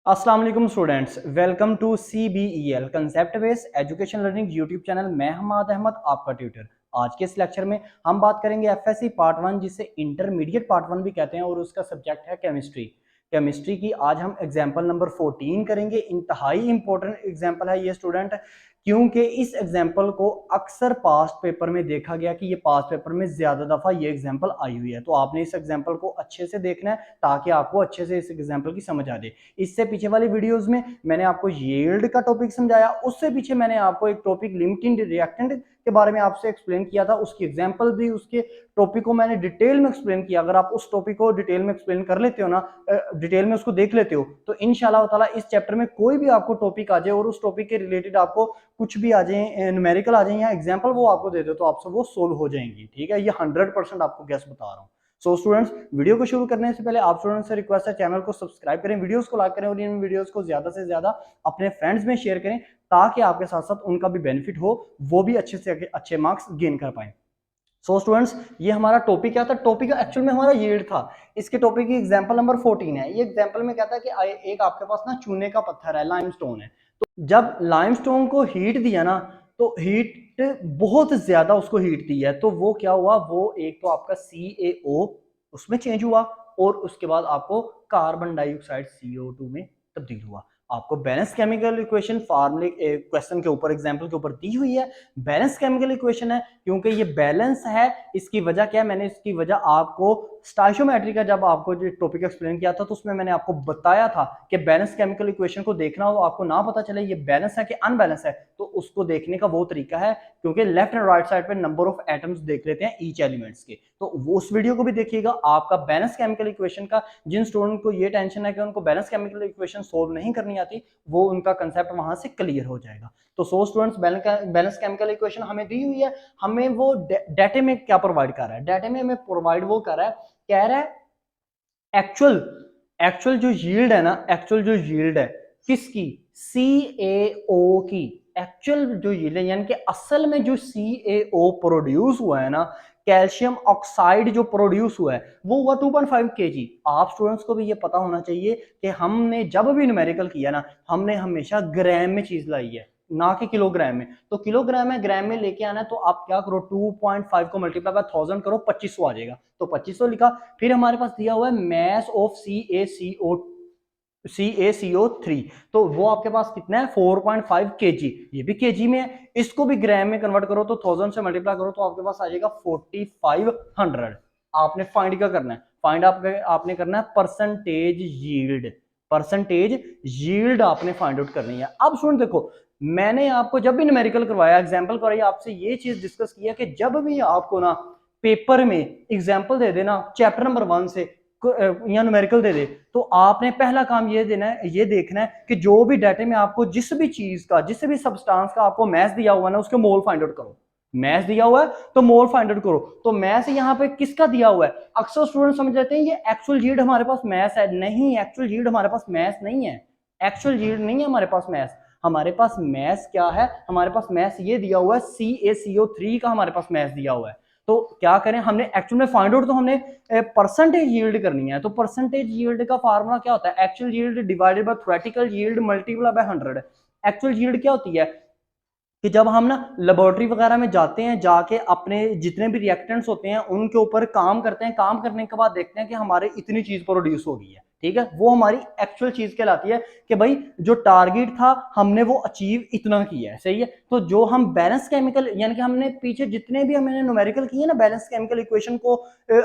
अस्सलाम वालेकुम students, welcome to CBEL concept based education learning YouTube channel. मैं हमाद अहमद, आपका ट्यूटर। आज के इस लेक्चर में हम बात करेंगे FSC पार्ट 1, जिसे इंटरमीडिएट पार्ट 1 भी कहते हैं, और उसका सब्जेक्ट है केमिस्ट्री। केमिस्ट्री की आज हम एग्जाम्पल नंबर 14 करेंगे। इंतहाई इंपॉर्टेंट एग्जाम्पल है ये स्टूडेंट, क्योंकि इस एग्जाम्पल को अक्सर पास्ट पेपर में देखा गया कि ये पास्ट पेपर में ज्यादा दफा ये एग्जाम्पल आई हुई है। तो आपने इस एग्जाम्पल को अच्छे से देखना है ताकि आपको अच्छे से इस एग्जाम्पल की समझ आ जाए। इससे पीछे वाली वीडियोस में मैंने आपको यील्ड का टॉपिक समझाया, उससे पीछे मैंने आपको एक टॉपिक लिमिटिंग रिएक्टेंट के बारे में आपसे एक्सप्लेन किया था, उसकी एग्जांपल भी, उसके टॉपिक को मैंने डिटेल में एक्सप्लेन किया। अगर आप उस टॉपिक को डिटेल में एक्सप्लेन कर लेते हो ना, डिटेल में उसको देख लेते हो, तो इंशाल्लाह ताला इस चैप्टर में कोई भी आपको टॉपिक आ जाए और उस टॉपिक के रिलेटेड आपको कुछ भी आ जाए, न्यूमेरिकल आ जाए या एग्जाम्पल वो आपको दे दो, तो आपसे वो सोल्व हो जाएंगी। ठीक है, ये 100% आपको गैस बता रहा हूँ। सो स्टूडेंट्स, वीडियो को शुरू करने से पहले आप स्टूडेंट्स से रिक्वेस्ट है, चैनल को सब्सक्राइब करें, वीडियोस को लाइक करें और इन वीडियोस को ज्यादा से ज्यादा अपने फ्रेंड्स में शेयर करें ताकि आपके साथ साथ उनका भी बेनिफिट हो, वो भी अच्छे से अच्छे मार्क्स गेन कर पाए। सो स्टूडेंट्स, ये हमारा टॉपिक क्या था? टॉपिक एक्चुअल में हमारा यील्ड था। इसके टॉपिक की एग्जांपल नंबर 14 है। ये एग्जांपल में कहता है कि एक आपके पास ना चूने का पत्थर है, लाइमस्टोन है। तो जब लाइमस्टोन को हीट दिया ना, तो हीट बहुत ज्यादा उसको हीट दी है, तो वो क्या हुआ, वो एक तो आपका CaO उसमें चेंज हुआ और उसके बाद आपको कार्बन डाइऑक्साइड CO2 में तब्दील हुआ। आपको बैलेंस केमिकल इक्वेशन फार्मूले क्वेश्चन के ऊपर, एग्जांपल के ऊपर दी हुई है। बैलेंस केमिकल इक्वेशन है क्योंकि ये बैलेंस है। इसकी वजह क्या है? मैंने इसकी वजह आपको स्टाइशियोमेट्री का जब आपको जो टॉपिक एक्सप्लेन किया था, तो उसमें मैंने आपको बताया था कि बैलेंस केमिकल इक्वेशन को देखना हो, आपको ना पता चले ये बैलेंस है कि अनबैलेंस है, तो उसको देखने का वो तरीका है, क्योंकि लेफ्ट एंड राइट साइड पे नंबर ऑफ एटम्स देख लेते हैं ईच एलिमेंट्स के। तो वो उस वीडियो को भी देखिएगा। आपका बैलेंस केमिकल इक्वेशन का, जिन स्टूडेंट को ये टेंशन है कि उनको बैलेंस केमिकल इक्वेशन सोल्व नहीं करनी आती, वो उनका कंसेप्ट वहां से क्लियर हो जाएगा। तो so students, balance chemical equation हमें दी हुई है। हमें वो डाटे में क्या प्रोवाइड कर रहा है? डाटे में हमें प्रोवाइड वो कर रहा है, कह रहा है एक्चुअल एक्चुअल जो यील्ड है ना, एक्चुअल जो यील्ड है किसकी? CaO की। एक्चुअल जो यील्ड है, यानी कि असल में जो CaO प्रोड्यूस हुआ है ना, कैल्शियम ऑक्साइड जो प्रोड्यूस हुआ है, वो हुआ 2.5 kg। आप स्टूडेंट्स को भी ये पता होना चाहिए कि हमने जब भी न्यूमेरिकल किया ना, हमने हमेशा ग्राम में चीज लाई है, ना कि किलोग्राम में। तो किलोग्राम में, ग्राम में लेके आना है, तो आप क्या करो, 2.5 को मल्टीप्लाई बाय 1000 करो, 2500 आ जाएगा। तो 2500 लिखा। फिर हमारे पास दिया हुआ है मैस ऑफ CaCO3, तो वो आपके पास कितना है? 4.5 kg। ये भी kg में है। इसको भी ग्राम में कन्वर्ट करो, तो 1000 से मल्टीप्लाई करो, तो आपके पास आ जाएगा 4500। आपने फाइंड क्या करना है? फाइंड आपने करना है परसेंटेज यील्ड। परसेंटेज यील्ड आपने फाइंड आउट करनी है। अब सुन देखो, मैंने आपको जब भी न्यूमेरिकल करवाया, एग्जाम्पल करवाई, आपसे ये चीज डिस्कस किया कि जब भी आपको ना पेपर में एग्जाम्पल दे देना चैप्टर नंबर 1 से या न्यूमेरिकल दे दे, तो आपने पहला काम ये देना है, ये देखना है कि जो भी डाटे में आपको जिस भी चीज का, जिस भी सब्सटेंस का आपको मैस दिया हुआ है ना, उसके मोल फाइंड आउट करो। मैस दिया हुआ है तो मोल फाइंड आउट करो। तो मैस यहाँ पे किसका दिया हुआ है? अक्सर स्टूडेंट समझ जाते हैं ये एक्चुअल यील्ड हमारे पास मैस है। नहीं, एक्चुअल यील्ड हमारे पास मैस नहीं है। एक्चुअल यील्ड नहीं है हमारे पास मैस। हमारे पास मैस क्या है? हमारे पास मैस ये दिया हुआ है, CaCO3 का हमारे पास मैस दिया हुआ है। तो क्या करें, हमने एक्चुअल में फाइंड आउट, तो हमने परसेंटेज यील्ड करनी है। तो परसेंटेज यील्ड का फार्मूला क्या होता है? Actual yield divided by theoretical yield multiply by 100। Actual yield क्या होती है कि जब हम ना लेबोरेटरी वगैरह में जाते हैं, जाके अपने जितने भी रिएक्टेंट्स होते हैं उनके ऊपर काम करते हैं, काम करने के बाद देखते हैं कि हमारे इतनी चीज प्रोड्यूस हो गई है। ठीक है, वो हमारी एक्चुअल चीज कहलाती है कि भाई जो टारगेट था हमने वो अचीव इतना किया है। सही है। तो जो हम बैलेंस केमिकल, यानी कि हमने पीछे जितने भी हमने न्यूमेरिकल किए ना बैलेंस केमिकल इक्वेशन को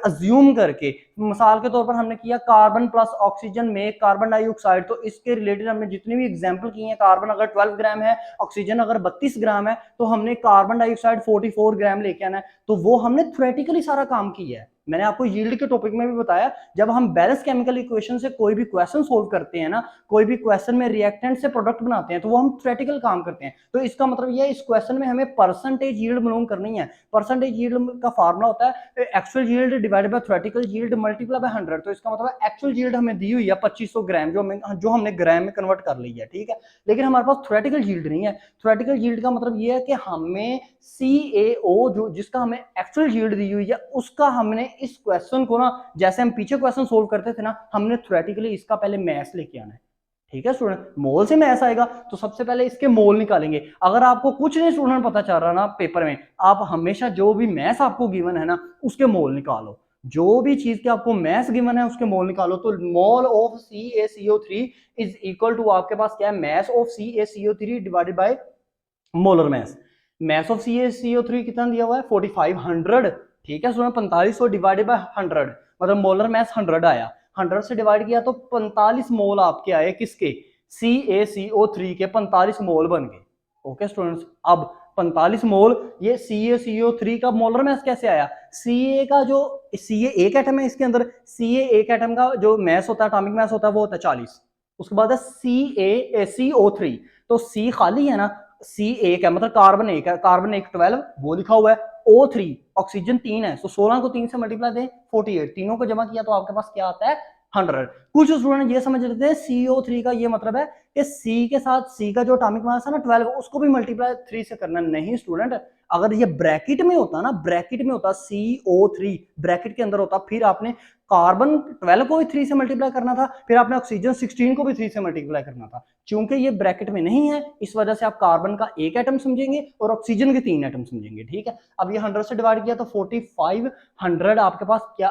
अज्यूम करके, मिसाल के तौर पर हमने किया कार्बन प्लस ऑक्सीजन में कार्बन डाइऑक्साइड, तो इसके रिलेटेड हमने जितने भी एग्जाम्पल किए हैं, कार्बन अगर 12 ग्राम है, ऑक्सीजन अगर 32 ग्राम है, तो हमने कार्बन डाइऑक्साइड 44 ग्राम लेके आना है। तो वो हमने थ्योरेटिकली सारा काम किया है। मैंने आपको यील्ड के टॉपिक में भी बताया, जब हम बैलेंस केमिकल इक्वेशन से कोई भी क्वेश्चन सोल्व करते हैं ना, कोई भी क्वेश्चन में रिएक्टेंट से प्रोडक्ट बनाते हैं, तो वो हम थ्योरेटिकल काम करते हैं। तो इसका मतलब ये है, इस क्वेश्चन में हमें परसेंटेज यील्ड मालूम करनी है। परसेंटेज यील्ड का फार्मूला होता है actual yield divided by theoretical yield multiply by 100। तो इसका मतलब है एक्चुअल यील्ड हमें दी हुई है 2500 ग्राम, जो हमने ग्राम में कन्वर्ट कर ली है। ठीक है, लेकिन हमारे पास थ्योरेटिकल यील्ड नहीं है। थ्योरेटिकल यील्ड का मतलब ये है कि हमें CaO जो जिसका हमें एक्चुअल यील्ड दी हुई है, उसका हमने इस क्वेश्चन को ना, जैसे हम पीछे क्वेश्चन सोल्व करते थे ना, हमने थ्योरेटिकली इसका पहले मैथ्स लेके आना है। ठीक है स्टूडेंट, मोल से मैस आएगा तो सबसे पहले इसके मोल निकालेंगे। अगर आपको कुछ नहीं स्टूडेंट पता चल रहा ना पेपर में, आप हमेशा जो भी मैस आपको गिवन है ना उसके मोल निकालो। जो भी चीज के आपको मैस गिवन है उसके मोल निकालो। तो mole of CaCO3 is equal to आपके पास क्या है, mass of CaCO3 divided by molar mass. Mass of CaCO3 कितना दिया हुआ है 4500। ठीक है स्टूडेंट, 4500 डिवाइडेड बाय 100 मतलब मोलर मैस 100 आया। 100 से डिवाइड किया तो 45 मोल आपके आए किसके, CaCO3 के 45 मोल बन गए। ओके स्टूडेंट्स, अब 45 मोल ये CaCO3 का मोलर मैस कैसे आया, Ca का जो Ca एक एटम है इसके अंदर, Ca एक एटम का जो मैस होता है, एटॉमिक मैस होता है वो होता है 40। उसके बाद है CaCO3, तो C खाली है ना, C एक है मतलब कार्बन एक है, कार्बन एक 12 वो लिखा हुआ है, O3 ऑक्सीजन 3 है, तो 16 को 3 से मल्टीप्लाई दें 48, तीनों को जमा किया तो आपके पास क्या आता है 100। कुछ स्टूडेंट ये समझ लेते हैं CO3 का ये मतलब है कि C के साथ C का जो एटॉमिक मास है ना 12 उसको भी मल्टीप्लाई 3 से करना। नहीं स्टूडेंट, अगर ये ब्रैकेट में होता ना, ब्रैकेट में होता CO3 ब्रैकेट के अंदर होता, फिर आपने कार्बन 12 को भी 3 से मल्टीप्लाई करना था, फिर आपने ऑक्सीजन 16 को भी 3 से मल्टीप्लाई करना था। क्योंकि ये ब्रैकेट में नहीं है इस वजह से आप कार्बन का एक एटम समझेंगे और ऑक्सीजन के 3 एटम समझेंगे। ठीक है, अब ये 100 से डिवाइड किया तो 4500 आपके पास क्या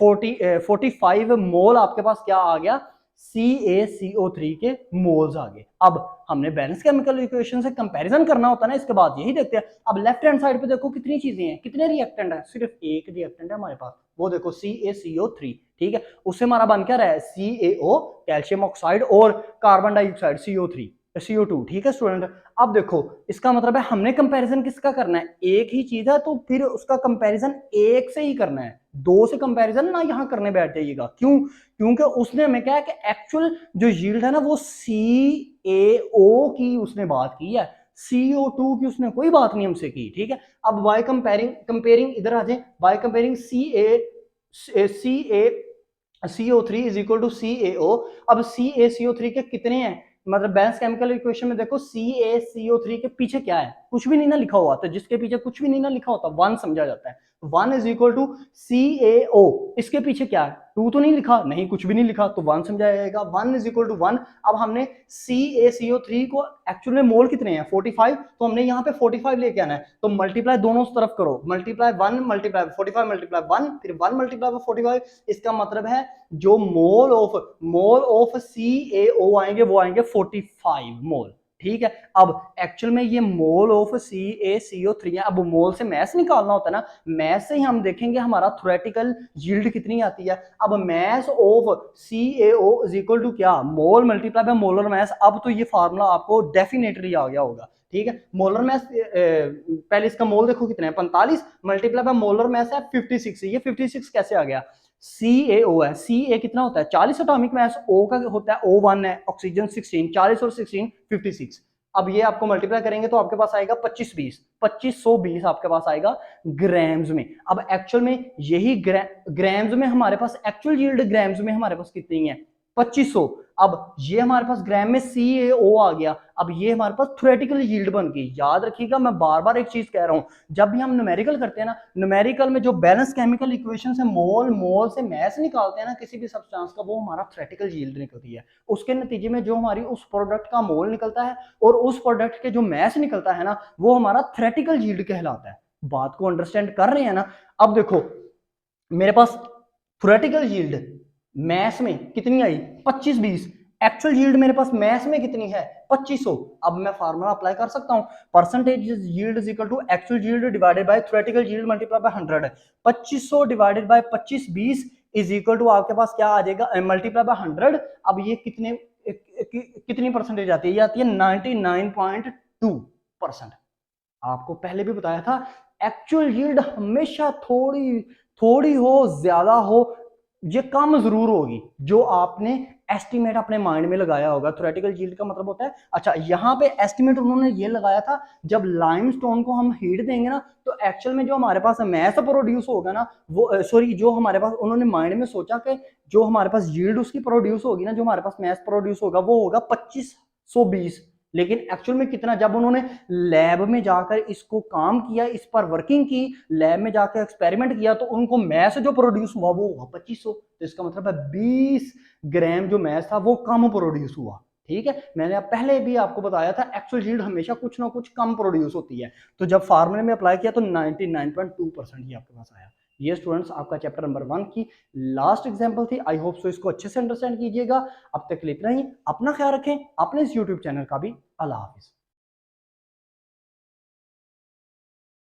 45 मोल आपके पास क्या आ गया, CaCO3 के मोल्स आ गए। अब हमने बैलेंस केमिकल इक्वेशन से कंपैरिजन करना होता है ना, इसके बाद यही देखते हैं। अब लेफ्ट हैंड साइड पे देखो कितनी चीजें हैं, कितने रिएक्टेंट है, सिर्फ एक रिएक्टेंट है हमारे पास, वो देखो CaCO3। ठीक है, उससे हमारा बन क्या रहा है CaO कैल्शियम ऑक्साइड और कार्बन डाइऑक्साइड CO2। ठीक है स्टूडेंट, अब देखो इसका मतलब है हमने कंपैरिजन किसका करना है, एक ही चीज है तो फिर उसका कंपैरिजन एक से ही करना है, दो से कंपैरिजन ना यहाँ करने बैठ जाइएगा। क्यों, क्योंकि उसने हमें क्या है कि एक्चुअल जो यील्ड है ना वो CaO की उसने बात की है, CO2 की उसने कोई बात नहीं हमसे की। ठीक है, अब बाय कंपेयरिंग इधर आ जाए, by comparing CO3 is equal to CaO। अब CaCO3 के कितने हैं, मतलब बैलेंस केमिकल इक्वेशन में देखो CaCO3 के पीछे क्या है, कुछ भी नहीं ना लिखा हुआ, तो जिसके पीछे कुछ भी नहीं ना लिखा होता 1 समझा जाता है। 1 इज इक्वल टू CaO, इसके पीछे क्या है 2 तो नहीं लिखा, नहीं कुछ भी नहीं लिखा तो 1 समझाया जाएगा, 1 इज इक्वल टू 1। अब हमने CaCO3 को एक्चुअल में मोल कितने हैं 45, तो हमने यहाँ पे 45 लेके आना है, तो मल्टीप्लाई दोनों तरफ करो, मल्टीप्लाई 1 मल्टीप्लाई 45 मल्टीप्लाई 1 फिर 1 मल्टीप्लाई 45। इसका मतलब है जो मोल ऑफ CaO आएंगे वो आएंगे 45 मोल। ठीक है, अब एक्चुअल में ये मोल ऑफ CaCO3 है। अब मोल से मैस निकालना होता है ना, मैस से ही हम देखेंगे हमारा थ्योरेटिकल यील्ड कितनी आती है। अब mass of CaO is equal to क्या, mole multiply by molar mass. अब तो ये फार्मूला आपको डेफिनेटली आ गया होगा। ठीक है, मोलर मैस पहले इसका मोल देखो कितना है 45 मल्टीप्लाई बाय मोलर मैस है 56। ये 56 कैसे आ गया, CaO है, Ca कितना होता है 40 एटॉमिक मास, O का होता है O1 है, ऑक्सीजन 16, 40 और 16 56। अब ये आपको मल्टीप्लाई करेंगे तो आपके पास आएगा 2520 आपके पास आएगा ग्राम्स में। अब एक्चुअल में यही ग्राम्स में हमारे पास एक्चुअल यील्ड ग्राम्स में हमारे पास कितनी है 2500। अब ये हमारे पास ग्राम में CaO आ गया, अब ये हमारे पास थ्योरेटिकल यील्ड बन गई। याद रखिएगा मैं बार बार एक चीज कह रहा हूं, जब भी हम न्यूमेरिकल करते हैं ना, न्यूमेरिकल में जो बैलेंस केमिकल इक्वेशन से मोल से मैस निकालते हैं ना किसी भी सब्सटेंस का, वो हमारा थ्योरेटिकल यील्ड निकलती है। उसके नतीजे में जो हमारी उस प्रोडक्ट का मोल निकलता है और उस प्रोडक्ट के जो मैस निकलता है ना वो हमारा थ्योरेटिकल यील्ड कहलाता है। बात को अंडरस्टैंड कर रहे हैं ना। अब देखो मेरे पास थ्योरेटिकल यील्ड मैस में कितनी आई 2520, एक्चुअल यील्ड मेरे पास मैस में कितनी है 2500। अब मैं फार्मूला अप्लाई कर सकता हूं, percentage yield is equal to actual yield divided by theoretical yield multiply by 100। 2500 divided by 2520 is equal to आपके पास क्या आ जाएगा मल्टीप्लाई बाय 100। अब ये कितनी परसेंटेज आती है, ये आती है 99.2%। आपको पहले भी बताया था एक्चुअल यील्ड हमेशा थोड़ी हो ज्यादा हो, ये कम जरूर होगी जो आपने एस्टिमेट अपने माइंड में लगाया होगा। थ्योरेटिकल यील्ड का मतलब होता है, अच्छा यहाँ पे एस्टिमेट उन्होंने ये लगाया था जब लाइमस्टोन को हम हीट देंगे ना तो एक्चुअल में जो हमारे पास मैस प्रोड्यूस होगा ना वो जो हमारे पास उन्होंने माइंड में सोचा कि जो हमारे पास यील्ड उसकी प्रोड्यूस होगी ना, जो हमारे पास मैस प्रोड्यूस होगा वो होगा 2520। लेकिन एक्चुअल में कितना, जब उन्होंने लैब में जाकर इसको काम किया, इस पर वर्किंग की, लैब में जाकर एक्सपेरिमेंट किया, तो उनको मैथ जो प्रोड्यूस हुआ वो हुआ 2500। तो इसका मतलब है 20 ग्राम जो मैथ था वो कम प्रोड्यूस हुआ। ठीक है, मैंने पहले भी आपको बताया था एक्चुअल यील्ड हमेशा कुछ ना कुछ कम प्रोड्यूस होती है। तो जब फार्मूले में अप्लाई किया तो 99.2% ही आपके पास आया। ये स्टूडेंट्स आपका चैप्टर नंबर 1 की लास्ट एग्जांपल थी। आई होप सो इसको अच्छे से अंडरस्टैंड कीजिएगा। अब तक के लिए इतना ही। अपना ख्याल रखें, अपने इस यूट्यूब चैनल का भी। अल्लाह हाफिज।